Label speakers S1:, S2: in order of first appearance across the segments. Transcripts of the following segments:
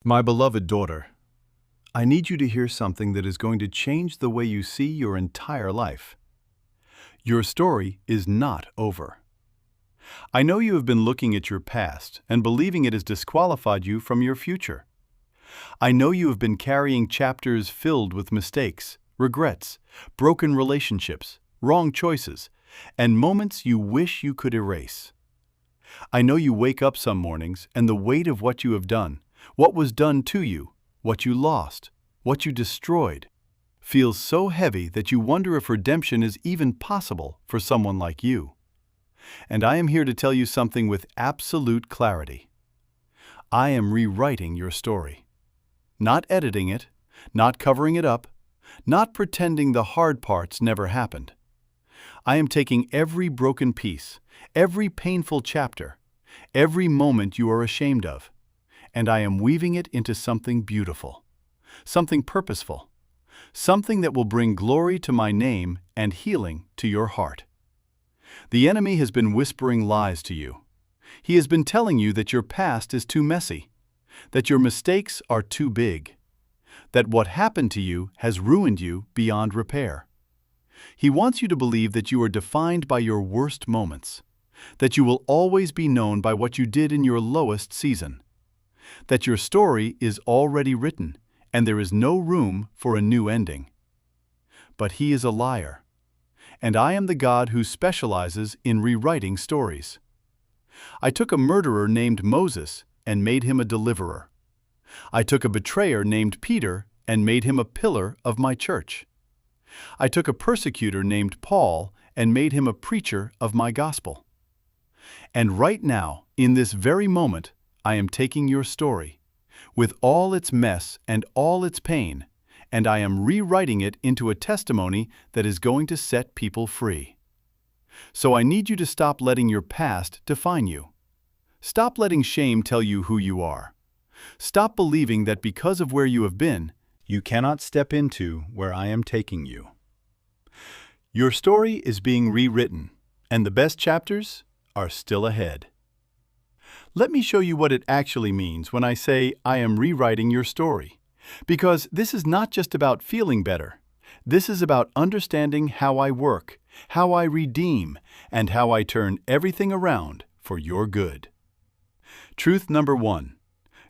S1: My beloved daughter, I need you to hear something that is going to change the way you see your entire life. Your story is not over. I know you have been looking at your past and believing it has disqualified you from your future. I know you have been carrying chapters filled with mistakes, regrets, broken relationships, wrong choices, and moments you wish you could erase. I know you wake up some mornings and the weight of what you have done, what was done to you, what you lost, what you destroyed, feels so heavy that you wonder if redemption is even possible for someone like you. And I am here to tell you something with absolute clarity. I am rewriting your story. Not editing it, not covering it up, not pretending the hard parts never happened. I am taking every broken piece, every painful chapter, every moment you are ashamed of, and I am weaving it into something beautiful, something purposeful, something that will bring glory to my name and healing to your heart. The enemy has been whispering lies to you. He has been telling you that your past is too messy, that your mistakes are too big, that what happened to you has ruined you beyond repair. He wants you to believe that you are defined by your worst moments, that you will always be known by what you did in your lowest season, that your story is already written and there is no room for a new ending. But he is a liar, and I am the God who specializes in rewriting stories. I took a murderer named Moses and made him a deliverer. I took a betrayer named Peter and made him a pillar of my church. I took a persecutor named Paul and made him a preacher of my gospel. And right now, in this very moment, I am taking your story, with all its mess and all its pain, and I am rewriting it into a testimony that is going to set people free. So I need you to stop letting your past define you. Stop letting shame tell you who you are. Stop believing that because of where you have been, you cannot step into where I am taking you. Your story is being rewritten, and the best chapters are still ahead. Let me show you what it actually means when I say I am rewriting your story. Because this is not just about feeling better. This is about understanding how I work, how I redeem, and how I turn everything around for your good. Truth number 1.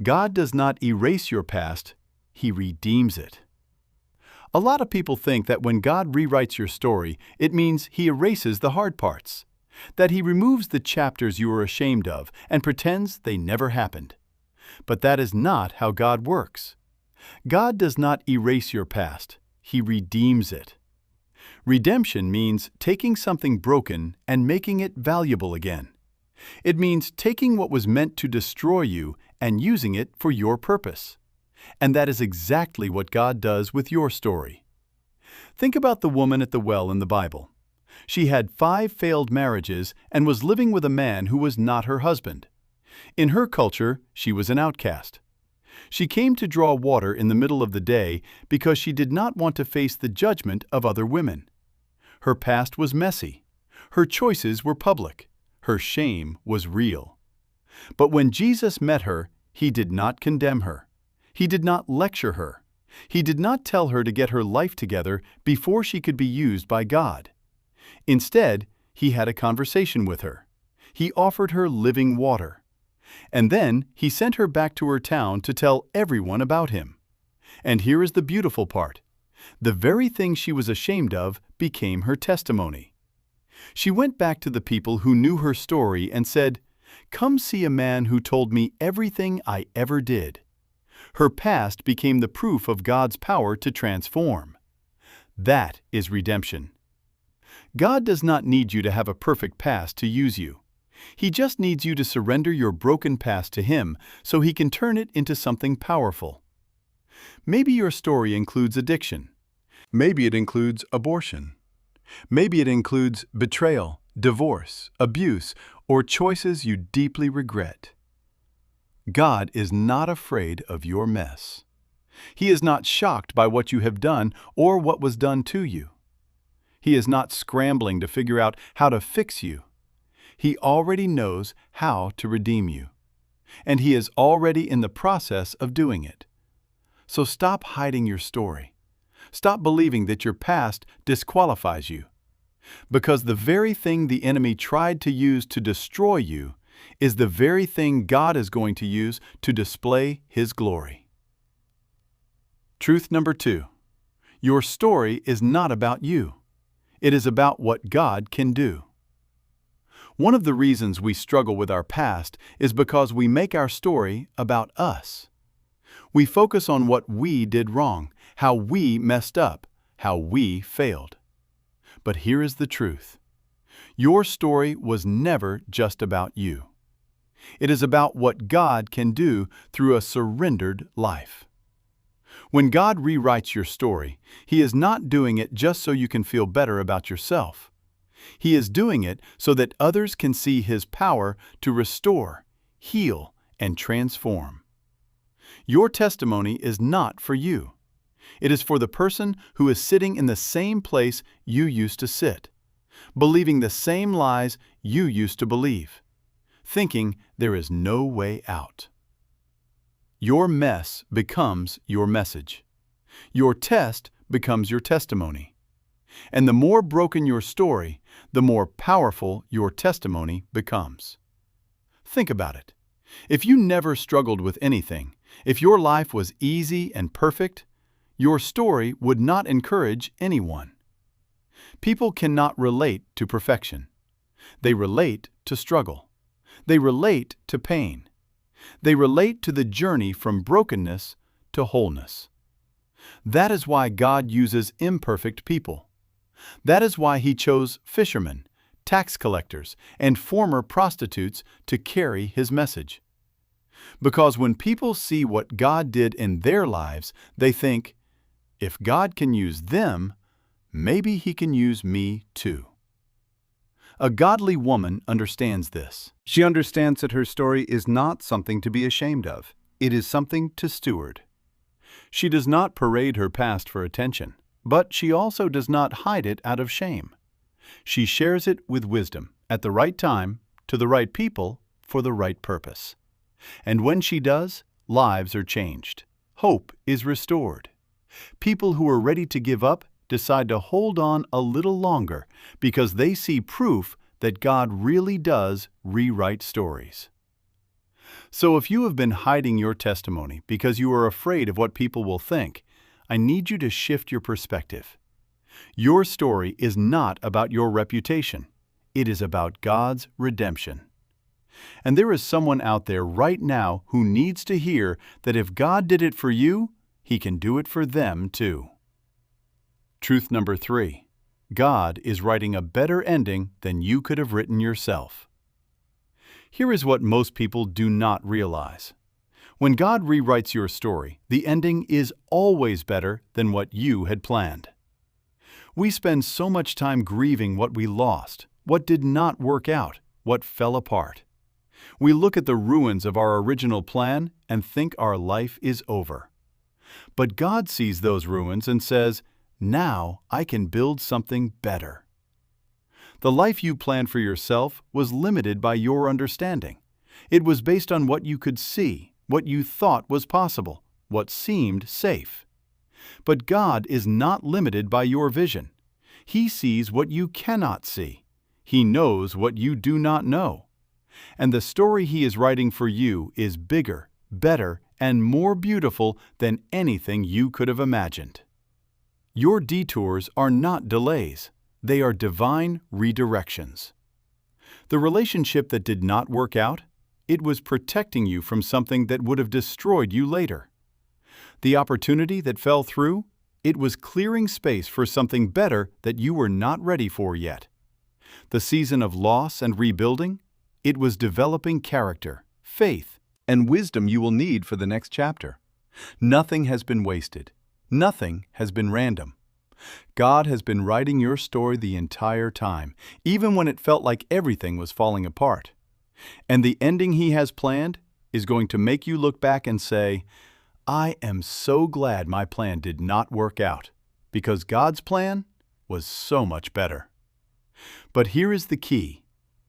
S1: God does not erase your past, He redeems it. A lot of people think that when God rewrites your story, it means He erases the hard parts, that He removes the chapters you are ashamed of and pretends they never happened. But that is not how God works. God does not erase your past, He redeems it. Redemption means taking something broken and making it valuable again. It means taking what was meant to destroy you and using it for your purpose. And that is exactly what God does with your story. Think about the woman at the well in the Bible. She had 5 failed marriages and was living with a man who was not her husband. In her culture, she was an outcast. She came to draw water in the middle of the day because she did not want to face the judgment of other women. Her past was messy. Her choices were public. Her shame was real. But when Jesus met her, He did not condemn her. He did not lecture her. He did not tell her to get her life together before she could be used by God. Instead, He had a conversation with her. He offered her living water. And then He sent her back to her town to tell everyone about Him. And here is the beautiful part. The very thing she was ashamed of became her testimony. She went back to the people who knew her story and said, "Come see a man who told me everything I ever did." Her past became the proof of God's power to transform. That is redemption. God does not need you to have a perfect past to use you. He just needs you to surrender your broken past to Him so He can turn it into something powerful. Maybe your story includes addiction. Maybe it includes abortion. Maybe it includes betrayal, divorce, abuse, or choices you deeply regret. God is not afraid of your mess. He is not shocked by what you have done or what was done to you. He is not scrambling to figure out how to fix you. He already knows how to redeem you. and He is already in the process of doing it. So stop hiding your story. Stop believing that your past disqualifies you, because the very thing the enemy tried to use to destroy you is the very thing God is going to use to display His glory. Truth number 2. Your story is not about you. It is about what God can do. One of the reasons we struggle with our past is because we make our story about us. We focus on what we did wrong, how we messed up, how we failed. But here is the truth. Your story was never just about you. It is about what God can do through a surrendered life. When God rewrites your story, He is not doing it just so you can feel better about yourself. He is doing it so that others can see His power to restore, heal, and transform. Your testimony is not for you. It is for the person who is sitting in the same place you used to sit, believing the same lies you used to believe, thinking there is no way out. Your mess becomes your message. Your test becomes your testimony. And the more broken your story, the more powerful your testimony becomes. Think about it. If you never struggled with anything, if your life was easy and perfect, your story would not encourage anyone. People cannot relate to perfection. They relate to struggle. They relate to pain. They relate to the journey from brokenness to wholeness. That is why God uses imperfect people. That is why He chose fishermen, tax collectors, and former prostitutes to carry His message. Because when people see what God did in their lives, they think, if God can use them, maybe He can use me too. A godly woman understands this. She understands that her story is not something to be ashamed of. It is something to steward. She does not parade her past for attention, but she also does not hide it out of shame. She shares it with wisdom, at the right time, to the right people, for the right purpose. And when she does, lives are changed. Hope is restored. People who are ready to give up decide to hold on a little longer because they see proof that God really does rewrite stories. So if you have been hiding your testimony because you are afraid of what people will think, I need you to shift your perspective. Your story is not about your reputation. It is about God's redemption. And there is someone out there right now who needs to hear that if God did it for you, He can do it for them too. Truth number 3. God is writing a better ending than you could have written yourself. Here is what most people do not realize. When God rewrites your story, the ending is always better than what you had planned. We spend so much time grieving what we lost, what did not work out, what fell apart. We look at the ruins of our original plan and think our life is over. But God sees those ruins and says, now I can build something better. The life you planned for yourself was limited by your understanding. It was based on what you could see, what you thought was possible, what seemed safe. But God is not limited by your vision. He sees what you cannot see. He knows what you do not know. And the story He is writing for you is bigger, better, and more beautiful than anything you could have imagined. Your detours are not delays. They are divine redirections. The relationship that did not work out, it was protecting you from something that would have destroyed you later. The opportunity that fell through, it was clearing space for something better that you were not ready for yet. The season of loss and rebuilding, it was developing character, faith, and wisdom you will need for the next chapter. Nothing has been wasted. Nothing has been random. God has been writing your story the entire time, even when it felt like everything was falling apart. And the ending He has planned is going to make you look back and say, I am so glad my plan did not work out, because God's plan was so much better. But here is the key.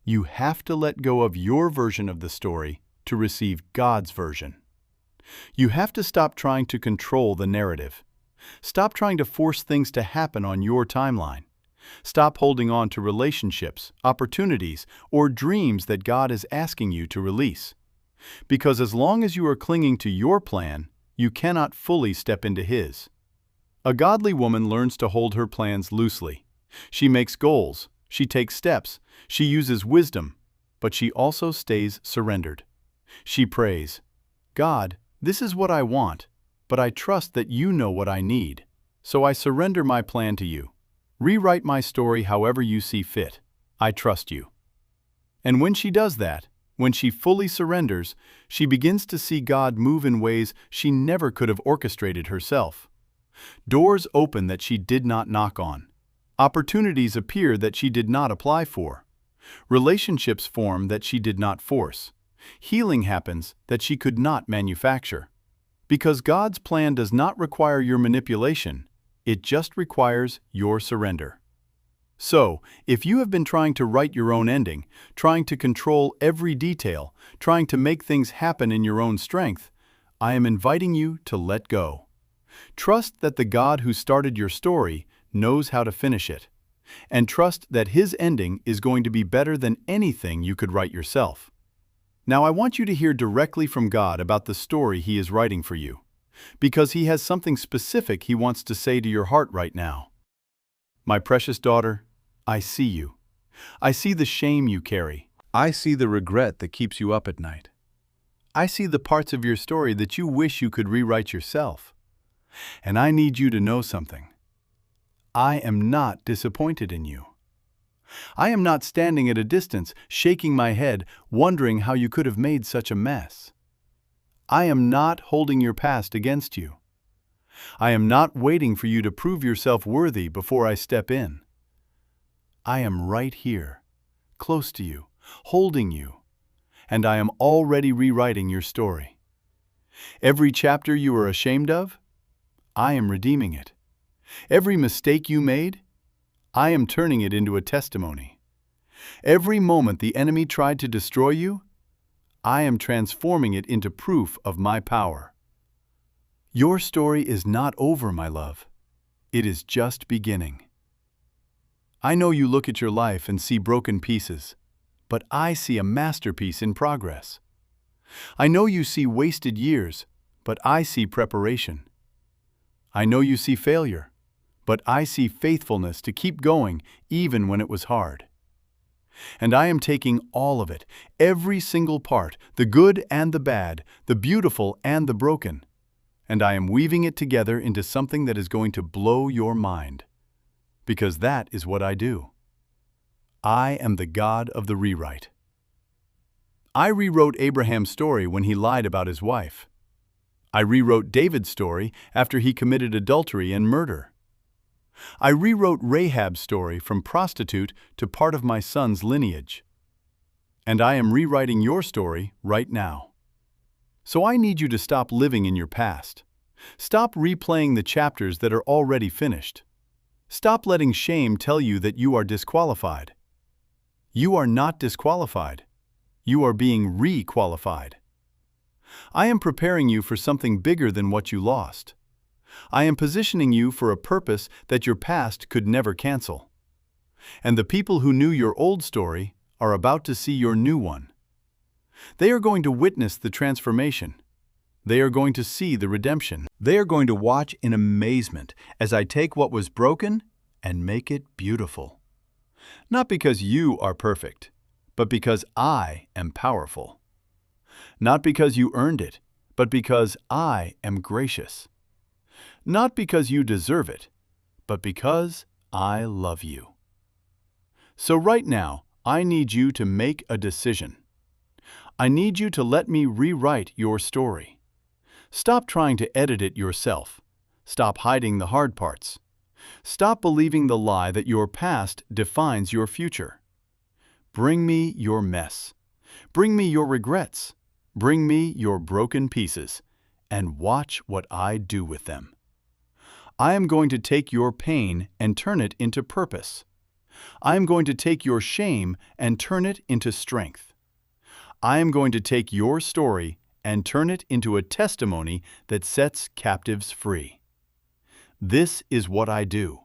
S1: You have to let go of your version of the story to receive God's version. You have to stop trying to control the narrative. Stop trying to force things to happen on your timeline. Stop holding on to relationships, opportunities, or dreams that God is asking you to release. Because as long as you are clinging to your plan, you cannot fully step into His. A godly woman learns to hold her plans loosely. She makes goals, she takes steps, she uses wisdom, but she also stays surrendered. She prays, "God, this is what I want, but I trust that you know what I need. So I surrender my plan to you. Rewrite my story however you see fit. I trust you." And when she does that, when she fully surrenders, she begins to see God move in ways she never could have orchestrated herself. Doors open that she did not knock on. Opportunities appear that she did not apply for. Relationships form that she did not force. Healing happens that she could not manufacture. Because God's plan does not require your manipulation, it just requires your surrender. So, if you have been trying to write your own ending, trying to control every detail, trying to make things happen in your own strength, I am inviting you to let go. Trust that the God who started your story knows how to finish it. And trust that His ending is going to be better than anything you could write yourself. Now I want you to hear directly from God about the story He is writing for you, because He has something specific He wants to say to your heart right now. My precious daughter, I see you. I see the shame you carry. I see the regret that keeps you up at night. I see the parts of your story that you wish you could rewrite yourself. And I need you to know something. I am not disappointed in you. I am not standing at a distance, shaking my head, wondering how you could have made such a mess. I am not holding your past against you. I am not waiting for you to prove yourself worthy before I step in. I am right here, close to you, holding you, and I am already rewriting your story. Every chapter you are ashamed of, I am redeeming it. Every mistake you made, I am turning it into a testimony. Every moment the enemy tried to destroy you, I am transforming it into proof of my power. Your story is not over, my love. It is just beginning. I know you look at your life and see broken pieces, but I see a masterpiece in progress. I know you see wasted years, but I see preparation. I know you see failure, but I see faithfulness to keep going even when it was hard. And I am taking all of it, every single part, the good and the bad, the beautiful and the broken, and I am weaving it together into something that is going to blow your mind. Because that is what I do. I am the God of the rewrite. I rewrote Abraham's story when he lied about his wife. I rewrote David's story after he committed adultery and murder. I rewrote Rahab's story from prostitute to part of my son's lineage. And I am rewriting your story right now. So I need you to stop living in your past. Stop replaying the chapters that are already finished. Stop letting shame tell you that you are disqualified. You are not disqualified. You are being re-qualified. I am preparing you for something bigger than what you lost. I am positioning you for a purpose that your past could never cancel. And the people who knew your old story are about to see your new one. They are going to witness the transformation. They are going to see the redemption. They are going to watch in amazement as I take what was broken and make it beautiful. Not because you are perfect, but because I am powerful. Not because you earned it, but because I am gracious. Not because you deserve it, but because I love you. So right now, I need you to make a decision. I need you to let me rewrite your story. Stop trying to edit it yourself. Stop hiding the hard parts. Stop believing the lie that your past defines your future. Bring me your mess. Bring me your regrets. Bring me your broken pieces, and watch what I do with them. I am going to take your pain and turn it into purpose. I am going to take your shame and turn it into strength. I am going to take your story and turn it into a testimony that sets captives free. This is what I do.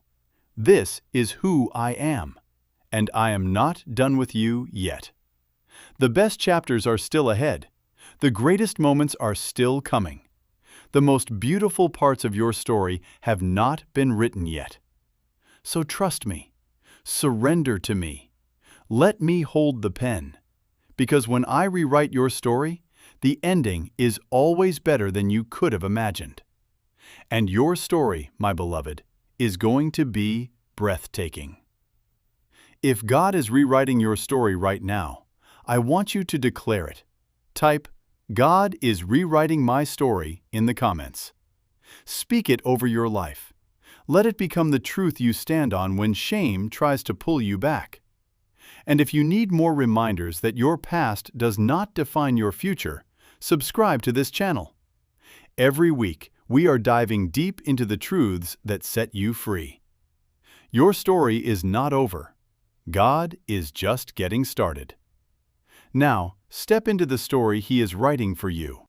S1: This is who I am. And I am not done with you yet. The best chapters are still ahead. The greatest moments are still coming. The most beautiful parts of your story have not been written yet. So trust me. Surrender to me. Let me hold the pen. Because when I rewrite your story, the ending is always better than you could have imagined. And your story, my beloved, is going to be breathtaking. If God is rewriting your story right now, I want you to declare it. Type, "God is rewriting my story" in the comments. Speak it over your life. Let it become the truth you stand on when shame tries to pull you back. And if you need more reminders that your past does not define your future, subscribe to this channel. Every week, we are diving deep into the truths that set you free. Your story is not over. God is just getting started. Now, step into the story He is writing for you.